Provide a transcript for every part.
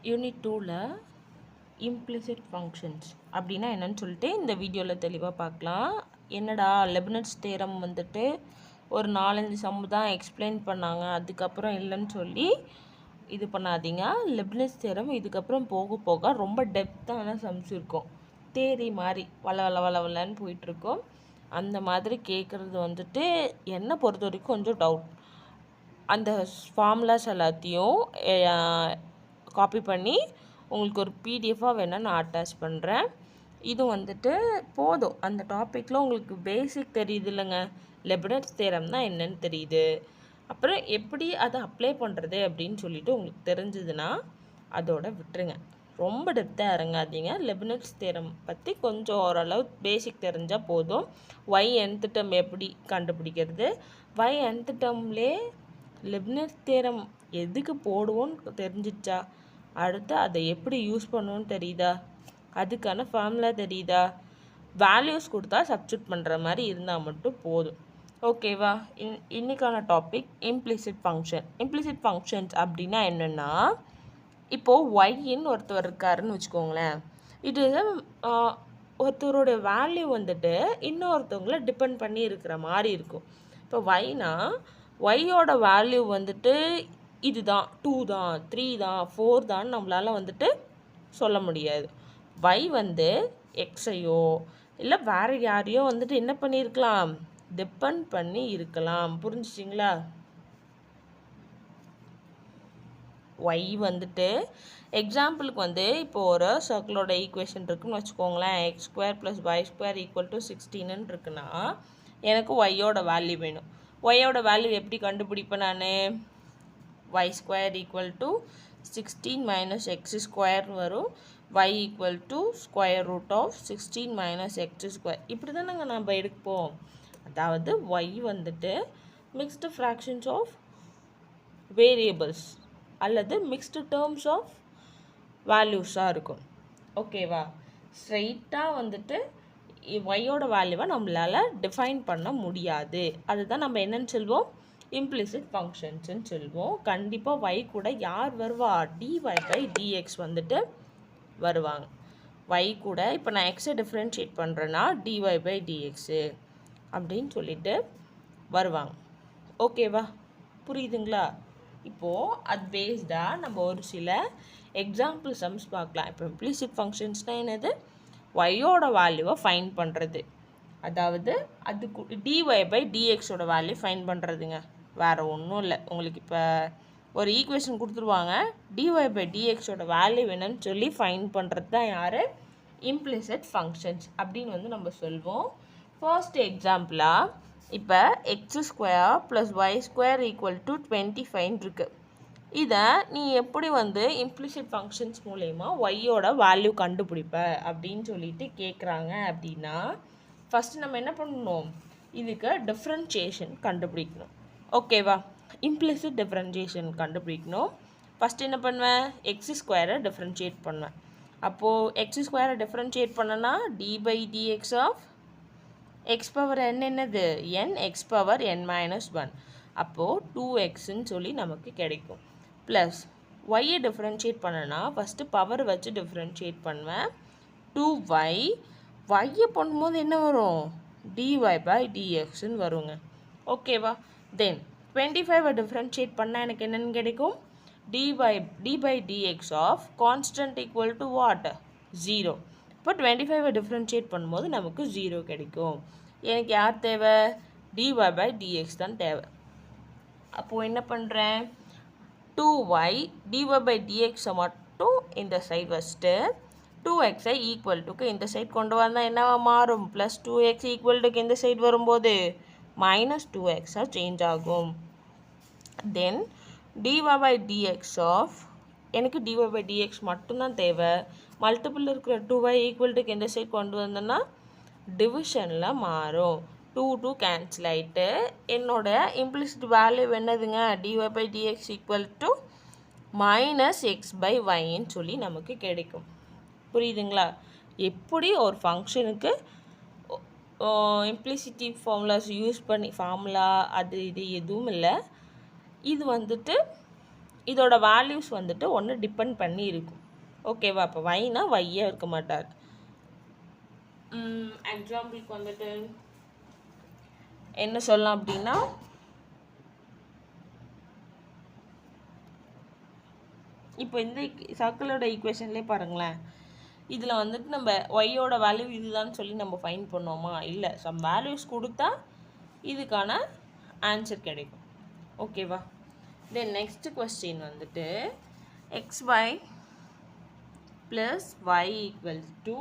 Unit 2ல் implicit functions அப்படின்னா என்னன்னு சொல்லிட்டு இந்த வீடியோவில் தெளிவாக பார்க்கலாம். என்னடா லெப்னிட்ஸ் தியரம் வந்துட்டு ஒரு 4-5 சம்மு தான் எக்ஸ்பிளைன் பண்ணாங்க, அதுக்கப்புறம் இல்லைன்னு சொல்லி இது பண்ணாதீங்க. லெப்னிட்ஸ் தியரம் இதுக்கப்புறம் போக போக ரொம்ப டெப்த்தான சம்ஸ் இருக்கும். தேரி மாதிரி வளன்னு போயிட்டுருக்கோம். அந்த மாதிரி கேட்குறது வந்துட்டு என்னை பொறுத்த வரைக்கும் கொஞ்சம் டவுட். அந்த ஃபார்முலாஸ் எல்லாத்தையும் காப்பி பண்ணி உங்களுக்கு ஒரு பிடிஎஃபாக வேணால் நான் அட்டாச் பண்ணுறேன். இது வந்துட்டு போதும், அந்த டாப்பிக்கில் உங்களுக்கு பேசிக் தெரியுது இல்லைங்க, லெப்னிட்ஸ் தியரம்னா என்னன்னு தெரியுது. அப்புறம் எப்படி அதை அப்ளை பண்ணுறது அப்படின்னு சொல்லிட்டு உங்களுக்கு தெரிஞ்சதுன்னா அதோட விட்டுருங்க, ரொம்ப டெப்த்தாக இறங்காதீங்க. லெப்னிட்ஸ் தியரம் பற்றி கொஞ்சம் ஓரளவு பேசிக் தெரிஞ்சால் போதும். nth டேர்ம் எப்படி கண்டுபிடிக்கிறது, nth டேர்ம்லே லெப்னிட்ஸ் தியரம் எதுக்கு போடுவோன்னு தெரிஞ்சிச்சா, அடுத்து அதை எப்படி யூஸ் பண்ணுவோன்னு தெரியுதா, அதுக்கான ஃபார்முலா தெரியுதா, வேல்யூஸ் கொடுத்தா சப்ஸ்டியூட் பண்ணுற மாதிரி இருந்தால் மட்டும் போதும். ஓகேவா? இன்னைக்கான topic implicit function. Implicit functions அப்படின்னா என்னென்னா, இப்போது ஒய்ன்னு ஒருத்தர் இருக்காருன்னு வச்சுக்கோங்களேன். இது ஒருத்தருடைய வேல்யூ வந்துட்டு இன்னொருத்தவங்கள டிபெண்ட் பண்ணி இருக்கிற மாதிரி இருக்கும். இப்போ ஒய்னா ஒய்யோட வேல்யூ வந்துட்டு இதுதான், 2 தான், 3 தான், 4 தான் நம்மளால் வந்துட்டு சொல்ல முடியாது. ஒய் வந்து எக்ஸையோ இல்லை வேறு யாரையோ வந்துட்டு என்ன பண்ணியிருக்கலாம், டிபெண்ட் பண்ணி இருக்கலாம். புரிஞ்சிச்சிங்களா? ஒய் வந்துட்டு எக்ஸாம்பிளுக்கு வந்து இப்போது ஒரு சர்க்கிளோட ஈக்குவேஷன் இருக்குன்னு வச்சுக்கோங்களேன். x² + y² = 16 இருக்குன்னா எனக்கு ஒய்யோட வேல்யூ வேணும். ஒய்யோட வேல்யூ எப்படி கண்டுபிடிப்பேன் நான், y² = 16 - x² வரும். y = √16 - x². இப்படி தான் நாங்கள் நம்ம எடுப்போம். அதாவது ஒய் வந்துட்டு மிக்ஸ்டு ஃப்ராக்ஷன்ஸ் ஆஃப் வேரியபிள்ஸ் அல்லது மிக்ஸ்டு டேர்ம்ஸ் ஆஃப் வேல்யூஸாக இருக்கும். ஓகேவா? ஸ்ட்ரைட்டாக வந்துட்டு ஒய்யோட வேல்யூவை நம்மளால் டிஃபைன் பண்ண முடியாது. அதுதான் நம்ம என்னன்னு சொல்வோம், இம்ப்ளிசிட் ஃபங்க்ஷன்ஸ்ன்னு சொல்வோம். கண்டிப்பாக ஒய் கூட யார் வருவா, dy/dx வந்துட்டு வருவாங்க. ஒய் கூட இப்போ நான் எக்ஸை டிஃப்ரென்ஷியேட் பண்ணுறேன்னா dy/dx அப்படின்னு சொல்லிட்டு வருவாங்க. ஓகேவா? புரியுதுங்களா? இப்போது அது பேஸ்டாக நம்ம ஒரு சில எக்ஸாம்பிள் சம்ஸ் பார்க்கலாம். இப்போ இம்ப்ளிசிட் ஃபங்க்ஷன்ஸ்னால் என்னது, ஒய்யோட வேல்யூவை ஃபைன் பண்ணுறது. அதாவது அதுக்கு dy/dxோட வேல்யூ ஃபைன் பண்ணுறதுங்க, வேறு ஒன்றும் இல்லை. உங்களுக்கு இப்போ ஒரு ஈக்குவேஷன் கொடுத்துருவாங்க, dy/dxோட வேல்யூ என்னன்னு சொல்லி ஃபைன் பண்ணுறது தான் யார், இம்ப்ளிசிட் ஃபங்க்ஷன்ஸ் அப்படின்னு வந்து நம்ம சொல்வோம். ஃபர்ஸ்ட் எக்ஸாம்பிளாக இப்போ x² + y² = 25 இருக்குது. இதை நீ எப்படி வந்து இம்ப்ளிசிட் ஃபங்க்ஷன்ஸ் மூலயமா ஒய்யோட வேல்யூ கண்டுபிடிப்ப அப்படின்னு சொல்லிட்டு கேட்குறாங்க. அப்படின்னா ஃபஸ்ட்டு நம்ம என்ன பண்ணணும், இதுக்கு டிஃப்ரென்ஷியேஷன் கண்டுபிடிக்கணும். ஓகேவா? இம்ப்ளிசிட் டிஃப்ரென்ஷியேஷன் கண்டுபிடிக்கணும். ஃபஸ்ட்டு என்ன பண்ணுவேன், x² டிஃப்ரென்ஷியேட் பண்ணுவேன். அப்போது x² டிஃப்ரென்ஷியேட் பண்ணனா d/dx ஆஃப் x⁻n என்னது, n x⁻n-1. அப்போது 2xன்னு சொல்லி நமக்கு கிடைக்கும். ப்ளஸ் ஒய்யை டிஃப்ரென்ஷியேட் பண்ணனா ஃபஸ்ட்டு பவர் வச்சு டிஃப்ரென்ஷியேட் பண்ணுவேன். 2y ஒய்யை பண்ணும்போது என்ன வரும், dy/dxன்னு வருங்க. ஓகேவா? தென் 25 டிஃப்ரென்ஷியேட் பண்ணால் எனக்கு என்னென்னு கிடைக்கும், d/dx ஆஃப் கான்ஸ்டன்ட் = what, 0. இப்போ 25 டிஃப்ரென்ஷியேட் பண்ணும்போது நமக்கு 0 கிடைக்கும். எனக்கு யார் தேவை, dy/dx தான் தேவை. அப்போது என்ன பண்ணுறேன், 2y dy/dx மட்டும் இந்த சைடு வச்சுட்டு 2xஐ ஈக்குவல்ட்டுக்கு இந்த சைடு கொண்டு வந்தால் என்னவா மாறும், ப்ளஸ் 2x ஈக்குவல்ட்டுக்கு இந்த சைடு வரும்போது -2xஆக சேஞ்ச் ஆகும். தென் dy/dx ஆஃப், எனக்கு dy/dx மட்டும்தான் தேவை. மல்டிபிள் இருக்கிற 2y ஈக்குவல்ட்டுக்கு இந்த சைடு கொண்டு வந்தோன்னா டிவிஷனில் மாறும். 2 கேன்சல் ஆகிட்டு என்னோட இம்ப்ளிசிட் வேல்யூ என்னதுங்க, dy/dx = -x/yன்னு சொல்லி நமக்கு கிடைக்கும். புரியுதுங்களா? எப்படி ஒரு ஃபங்க்ஷனுக்கு இம்ப்ளிசிட்டிவ் ஃபார்முலாஸ் யூஸ் பண்ணி, ஃபார்முலா அது இது எதுவும் இல்லை, இது வந்துட்டு இதோட வேல்யூஸ் வந்துட்டு ஒன்று டிபெண்ட் பண்ணி இருக்கும். ஓகேவா? அப்போ வைனா வையே இருக்க மாட்டார். எக்ஸாம்பிளுக்கு வந்துட்டு என்ன சொல்லலாம் அப்படின்னா, இப்போ இந்த சர்க்கிளோட ஈக்குவேஷன்லேயே பாருங்களேன், இதில் வந்துட்டு நம்ம ஒய்யோட வேல்யூ இதுதான் சொல்லி நம்ம ஃபைண்ட் பண்ணோமா? இல்லை, சம் வேல்யூஸ் கொடுத்தா இதுக்கான ஆன்சர் கிடைக்கும். ஓகேவா? தென் நெக்ஸ்ட் கொஸ்டின் வந்துட்டு xy plus y equal to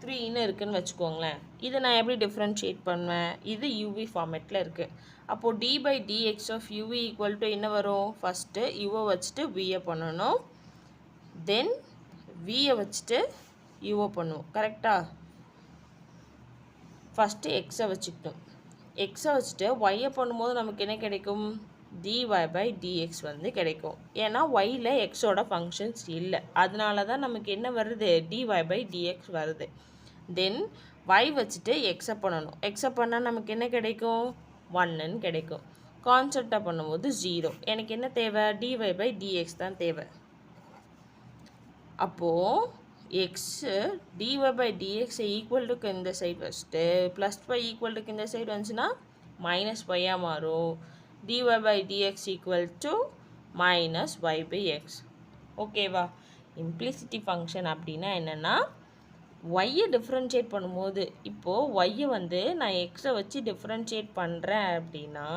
3ன்னு இருக்குதுன்னு வச்சுக்கோங்களேன். இதை நான் எப்படி டிஃப்ரென்ஷியேட் பண்ணுவேன்? இது யூவி ஃபார்மேட்டில் இருக்குது. அப்போது d by d x of u v equal to என்ன வரும்? ஃபஸ்ட்டு யூவை வச்சுட்டு வியை பண்ணணும், தென் வியை வச்சுட்டு யூவை பண்ணுவோம். கரெக்டாக? ஃபஸ்ட்டு எக்ஸை வச்சுக்கிட்டோம். எக்ஸை வச்சுட்டு ஒய்யை பண்ணும்போது நமக்கு என்ன கிடைக்கும்? dy பை dx வந்து கிடைக்கும். ஏன்னா ஒயில் எக்ஸோட ஃபங்க்ஷன்ஸ் இல்லை, அதனால தான் நமக்கு என்ன வருது? dy பை dx வருது. தென் y வச்சுட்டு எக்ஸை பண்ணணும். எக்ஸை பண்ணால் நமக்கு என்ன கிடைக்கும்? 1ன்னு கிடைக்கும். கான்செப்டாக பண்ணும்போது 0. எனக்கு என்ன தேவை? dy பை dx தான் தேவை. அப்போது x dy by dx equal டுக்கு இந்த சைடு வச்சுட்டு ப்ளஸ் பை ஈக்குவல் டுக்கு இந்த சைடு வந்துச்சுன்னா மைனஸ் பையாக மாறும். dy by dx equal to minus y by x. ஓகேவா? இம்ப்ளிசிட்டி ஃபங்க்ஷன் அப்படின்னா என்னென்னா, ஒய்யை டிஃப்ரென்ஷியேட் பண்ணும்போது, இப்போது ஒய்யை வந்து நான் எக்ஸை வச்சு டிஃப்ரென்ஷியேட் பண்ணுறேன் அப்படின்னா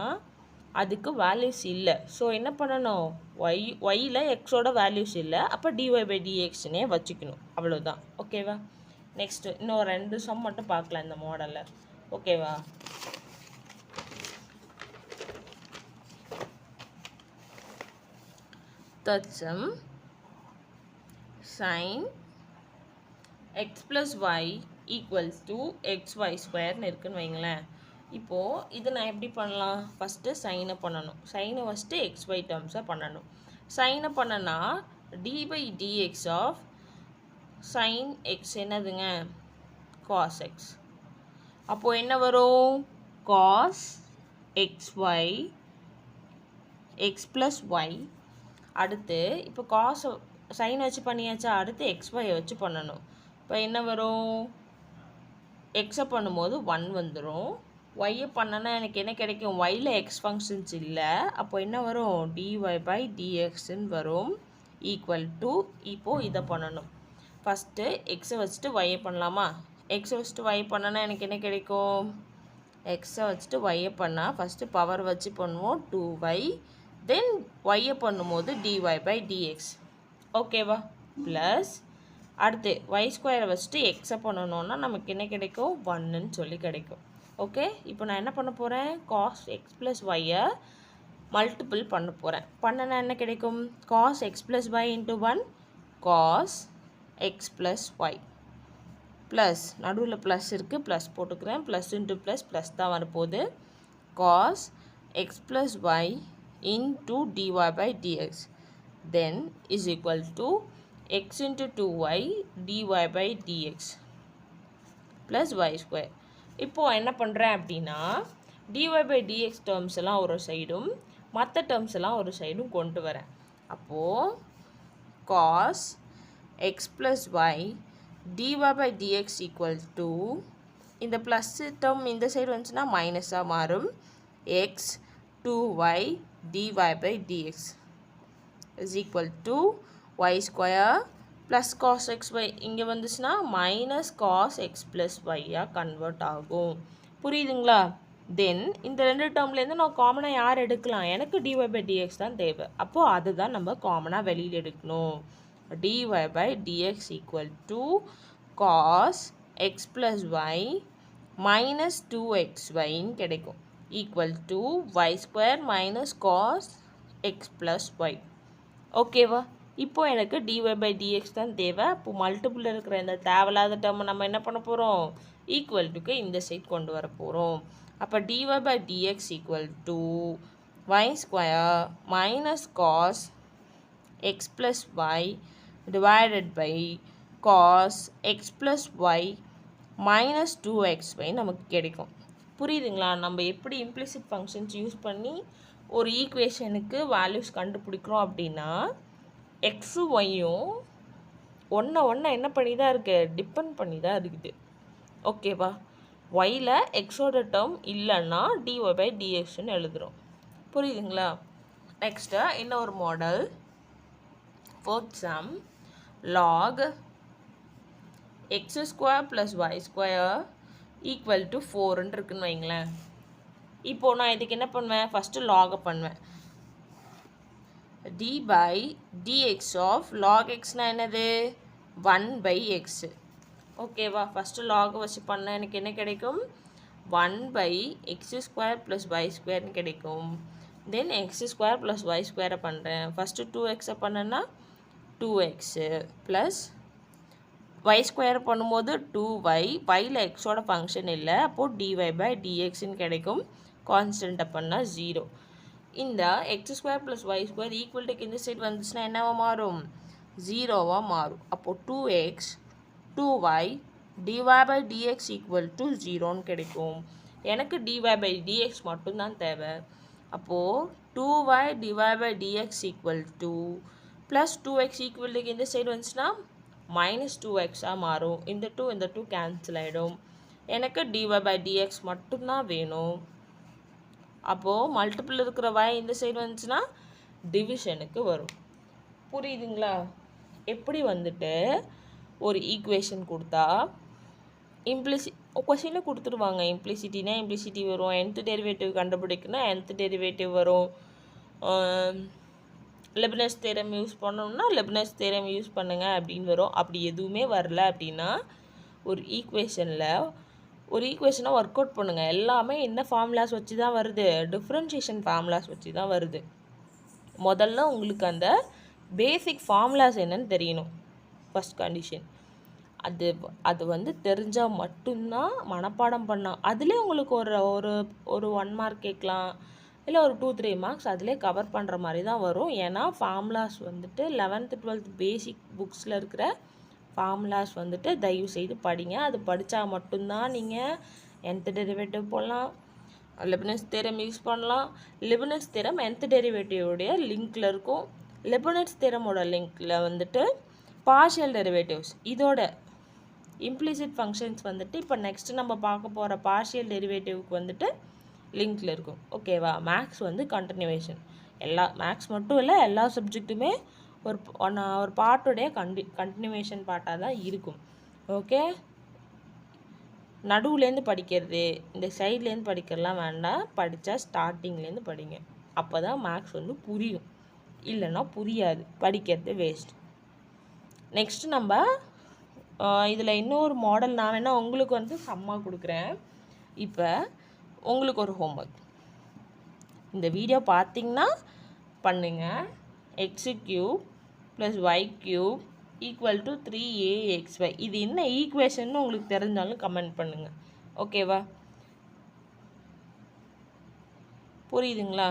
அதுக்கு வேல்யூஸ் இல்லை. ஸோ என்ன பண்ணணும்? ஒய்யில் எக்ஸோட வேல்யூஸ் இல்லை, அப்போ dy by dxனே வச்சுக்கணும். அவ்வளோதான். ஓகேவா? நெக்ஸ்ட்டு இன்னும் 2 சம் மட்டும் பார்க்கலாம் இந்த மாடலில். ஓகேவா? Third sum, sin x plus y equals to xy squareன்னு இருக்குன்னு வைங்களேன். இப்போது இது நான் எப்படி பண்ணலாம்? ஃபஸ்ட்டு சைனை பண்ணணும். சைனை ஃபஸ்ட்டு xy டேர்ம்ஸாக பண்ணணும். சைனை பண்ணனா dy by dx of sin x என்னதுங்க? cos x. அப்போது என்ன வரும்? cos xy x plus y. அடுத்து இப்போ காஸ் சைன் வச்சு பண்ணியாச்சா? அடுத்து எக்ஸ்ஒயை வச்சு பண்ணணும். இப்போ என்ன வரும்? எக்ஸை பண்ணும்போது 1 வந்துடும். ஒய்யை பண்ணனா எனக்கு என்ன கிடைக்கும்? ஒயில் எக்ஸ் ஃபங்க்ஷன்ஸ் இல்லை, அப்போ என்ன வரும்? dy பை dxன்னு வரும். ஈக்குவல் டு இப்போது இதை பண்ணணும். ஃபஸ்ட்டு எக்ஸை வச்சுட்டு ஒய்யை பண்ணலாமா? எக்ஸை வச்சுட்டு ஒய் பண்ணனா எனக்கு என்ன கிடைக்கும்? எக்ஸை வச்சுட்டு ஒய்யை பண்ணால் ஃபஸ்ட்டு பவர் வச்சு பண்ணுவோம் 2y, தென் ஒய்யை பண்ணும்போது dy பை dx. ஓகேவா? ப்ளஸ் அடுத்து ஒய் ஸ்கொயரை வச்சுட்டு எக்ஸை பண்ணணுன்னா நமக்கு என்ன கிடைக்கும்? 1ன்னு சொல்லி கிடைக்கும். ஓகே, இப்போ நான் என்ன பண்ண போகிறேன்? காஸ் எக்ஸ் ப்ளஸ் ஒய்யை மல்டிபிள் பண்ண போகிறேன். பண்ணனா என்ன கிடைக்கும்? Cos x plus y into 1 cos x plus y plus நடுவில் ப்ளஸ் இருக்குது, ப்ளஸ் போட்டுக்கிறேன். ப்ளஸ் இன்ட்டு ப்ளஸ் தான் வரப்போகுது. Cos x plus y into dy by dx then is equal to x into 2y dy by dx plus y square. இப்போது என்ன பண்ணுறேன் அப்படின்னா, dy by dx terms எல்லாம் ஒரு சைடும் மற்ற டேர்ம்ஸ் எல்லாம் ஒரு சைடும் கொண்டு வரேன். அப்போது cos x plus y dy by dx equal to இந்த ப்ளஸ் டேர்ம் இந்த சைடு வந்துச்சுன்னா மைனஸாக மாறும். x 2y dy by dx is equal to y square plus cos xy இங்கே வந்துச்சுன்னா minus cos x plus y convert ஆகும். புரியுதுங்களா? தென் இந்த 2 டேர்ம்லேருந்து நான் காமனாக யார் எடுக்கலாம்? எனக்கு dy by dx தான் தேவை. அப்போது அதுதான் நம்ம காமனாக வெளியில் எடுக்கணும். dy by dx equal to cos x plus y minus 2xyன்னு கிடைக்கும். equal to y square minus cos x plus y. ஓகேவா? இப்போது எனக்கு dy by dx தான் தேவை. அப்போது மல்டிபிள் இருக்கிற இந்த தேவையில்லாத டேர்மை நம்ம என்ன பண்ண போகிறோம்? ஈக்குவல் டுக்கு இந்த சைட் கொண்டு வர போகிறோம். அப்போ dy by dx equal to y square minus cos x plus y divided by cos x plus y minus 2xy நமக்கு கிடைக்கும். புரியுதுங்களா? நம்ம எப்படி இம்ப்ளிசிட் ஃபங்க்ஷன்ஸ் யூஸ் பண்ணி ஒரு ஈக்குவேஷனுக்கு வேல்யூஸ் கண்டுபிடிக்கிறோம் அப்படின்னா எக்ஸும் ஒய்யும் ஒன்று என்ன பண்ணி தான் இருக்குது, டிபெண்ட் பண்ணி தான் இருக்குது. ஓகேவா? ஒயில் எக்ஸோட டேர்ம் இல்லைன்னா dy/dxன்னு எழுதுகிறோம். புரியுதுங்களா? நெக்ஸ்ட்டு இன்னொரு model. Fourth some log x² + y² = 4ன்னு இருக்குன்னு வைங்களேன். இப்போது நான் இதுக்கு என்ன பண்ணுவேன், ஃபஸ்ட்டு லாகை பண்ணுவேன். d/dx of log xனா என்னது, 1/x. ஓகேவா? ஃபஸ்ட்டு லாகை வச்சு பண்ண எனக்கு என்ன கிடைக்கும், 1/x² + y² கிடைக்கும். தென் x² + y² பண்ணுறேன். ஃபஸ்ட்டு 2x பண்ணேன்னா 2x ப்ளஸ் y² பண்ணும்போது 2y, yல எக்ஸோட ஃபங்க்ஷன் இல்லை, அப்போது dy/dxன்னு கிடைக்கும். கான்ஸ்டண்ட்டை பண்ணால் 0. இந்த x² + y² ஈக்குவல்ட்டுக்கு இந்த சைடு வந்துச்சுன்னா என்னவா மாறும், 0வாக மாறும். அப்போது 2x 2y dy/dx = 0ன்னு கிடைக்கும். எனக்கு dy/dx மட்டும்தான் தேவை. அப்போது 2y dy/dx = ப்ளஸ் 2x ஈக்குவல்ட்டுக்கு இந்த சைடு வந்துச்சுன்னா -2xஆக மாறும். இந்த 2 கேன்சல் ஆகிடும். எனக்கு dy/dx மட்டும்தான் வேணும். அப்போது மல்டிபிள் இருக்கிற y இந்த சைடு வந்துச்சுன்னா டிவிஷனுக்கு வரும். புரியுதுங்களா? எப்படி வந்துட்டு ஒரு ஈக்குவேஷன் கொடுத்தா கொஷினில் கொடுத்துருவாங்க. இம்ப்ளிசிட்டினா இம்ப்ளிசிட்டி வரும், nth டெரிவேட்டிவ் கண்டுபிடிக்குன்னா nth டெரிவேட்டிவ் வரும். லெபினிட்ஸ் தியரம் யூஸ் பண்ணணும்னா லெபினிட்ஸ் தியரம் யூஸ் பண்ணுங்கள் அப்படின்னு வரும். அப்படி எதுவுமே வரல அப்படின்னா ஒரு ஈக்குவேஷனை ஒர்க் அவுட் பண்ணுங்கள். எல்லாமே என்ன ஃபார்முலாஸ் வச்சு தான் வருது, டிஃப்ரென்ஷியேஷன் ஃபார்முலாஸ் வச்சு தான் வருது. முதல்ல உங்களுக்கு அந்த பேசிக் ஃபார்முலாஸ் என்னன்னு தெரியணும். ஃபஸ்ட் கண்டிஷன் அது வந்து தெரிஞ்சால் மட்டும்தான் மனப்பாடம் பண்ணால் அதுலேயே உங்களுக்கு ஒரு 1 மார்க் கேட்கலாம், இல்லை ஒரு 2-3 மார்க்ஸ் அதிலே கவர் பண்ணுற மாதிரி தான் வரும். ஏன்னா ஃபார்முலாஸ் வந்துட்டு 11th 12th பேசிக் புக்ஸில் இருக்கிற ஃபார்முலாஸ் வந்துட்டு தயவு செய்து படிங்க. அது படித்தா மட்டும்தான் நீங்கள் nth டெரிவேட்டிவ் போடலாம், லெபினிட்ஸ் தியரம் யூஸ் பண்ணலாம். லெபினிட்ஸ் தியரம் nth டெரிவேட்டிவோடைய லிங்க்கில் இருக்கும். லெபினிட்ஸ் தியரமோட லிங்க்கில் வந்துட்டு பார்ஷியல் டெரிவேட்டிவ்ஸ் இதோட இம்ப்ளிசிட் ஃபங்க்ஷன்ஸ் வந்துட்டு இப்போ நெக்ஸ்ட்டு நம்ம பார்க்க போகிற பார்ஷியல் டெரிவேட்டிவ்க்கு வந்துட்டு லிங்க்கில் இருக்கும். ஓகேவா? மேக்ஸ் வந்து கண்டினியூவேஷன். மேக்ஸ் மட்டும் இல்லை, எல்லா சப்ஜெக்ட்டுமே ஒரு பார்ட்டுடைய கண்டினியூவேஷன் பார்ட்டாக தான் இருக்கும். ஓகே, நடுவுலேருந்து படிக்கிறது, இந்த சைட்லேருந்து படிக்கிறதுலாம் வேண்டாம். படித்தா ஸ்டார்டிங்லேருந்து படிங்க. அப்போ தான் மேக்ஸ் வந்து புரியும், இல்லைன்னா புரியாது, படிக்கிறது வேஸ்ட். நெக்ஸ்ட்டு நம்ம இதில் இன்னொரு மாடல் நான் வேணால் உங்களுக்கு வந்து சம்மாக கொடுக்குறேன். இப்போ உங்களுக்கு ஒரு ஹோம்ஒர்க், இந்த வீடியோ பார்த்தீங்கன்னா பண்ணுங்கள். x³ + y³ = 3axy. இது என்ன ஈக்குவேஷன் உங்களுக்கு தெரிஞ்சாலும் கமெண்ட் பண்ணுங்கள். ஓகேவா? புரியுதுங்களா?